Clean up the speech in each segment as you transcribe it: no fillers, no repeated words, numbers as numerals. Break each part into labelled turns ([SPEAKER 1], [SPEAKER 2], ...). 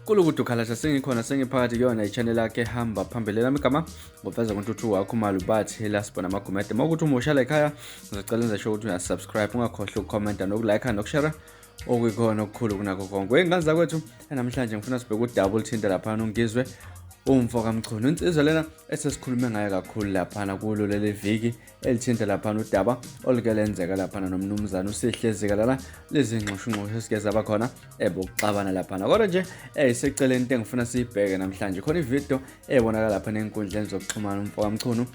[SPEAKER 1] Kulukuthi ukhalasha sengikhona sengiphakathi kuyona i-channel yakhe hamba phambili lami igama ngofeza kuntuthu wakho malubathi lasibona amagumede mawukuthi umusha la ekhaya ngizocela enze sure ukuthi uyasubscribe ungakhohlwa ukucomment nokulike nokushare okuyikhona okukhulu kunakho konke. Ingane zakwethu namhlanje ngifuna sibheke udouble thinta lapha noNgizwe umfoka Mchunuv insizwa lena esesikhulume ngayo kakhulu lapha kulo leli viki elithinta lapha udaba olukelenzeka lapha nomnumzana usihlezika lana lezi ngxoshungxosho esigeza abakhona ebokuxabana lapha kodwa nje iseceleni into engifuna siyibheke namhlanje khona ivideo ebonakala lapha nenkundleni zokuxhumana umfoka Mchunuv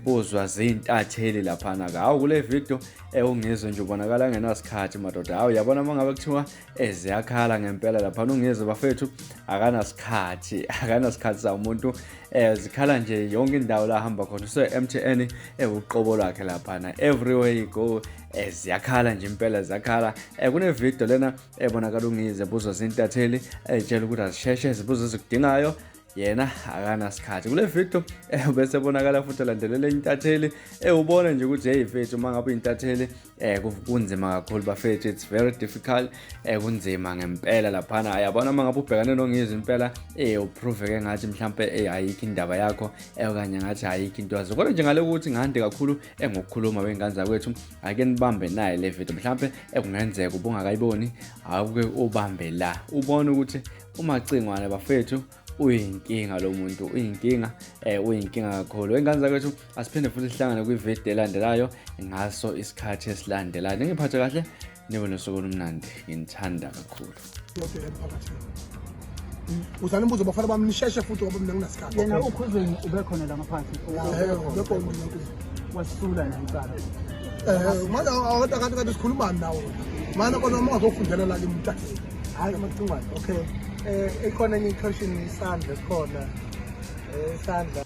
[SPEAKER 1] buzwa zintatheli lapha ngawo kule video uNgizwe nje ubonakala ngenasikhathi madoda hawu yabona mangabe kuthiwa eziyakhala ngempela lapha uNgizwe bafethu akanasikhathi sa umuntu zikhala nje yonke indawo la hamba khona MTN uqobo lwakhe lapha everywhere you go ziyakhala nje impela zakhala kune video lena ebonakala uNgizwe buzwa zintatheli etshela ukuthi azisheshe zibuzo ezikudingayo yena akanasikhathi kule video bese bonakala futhi landelela intatheli ubona nje ukuthi hey mfethu mangabe intatheli kunzima kakhulu bafethu it's very difficult kunzima ngempela lapha ayabona mangabe ubhekane noNgizwe impela uproveke ngathi mhlambe ayikho indaba yakho okanye ngathi ayikho into yazo kodwa nje ngale ukuthi ngande kakhulu ngokukhuluma wengane zakwethu ake nibambe naye le video mhlambe kungenzeka ubungakayiboni awuke ubambe la ubone ukuthi umacingwane bafethu uyinkinga lo muntu uyinkinga kakhulu. Wengane zakwethu asiphinde futhi sihlangane kwivideo elandelayo ngaso isikhathi esilandelayo. Ngiphathe kahle nibe nosuku olumnandi nginithanda kakhulu.
[SPEAKER 2] Uzana imbuzo bafana bamnisheshe futhi ngoba mina nginasikhathi.
[SPEAKER 3] Yena ukhuzweni ube khona la ngaphansi.
[SPEAKER 2] Lokho
[SPEAKER 3] wasula nansala.
[SPEAKER 2] Manje awuthi sikhuluma nawo. Mana kodwa uma uzofundela la imtatheli.
[SPEAKER 3] Hayi amacingwane.
[SPEAKER 2] Okay. Ikhona enye question isandla khona isandla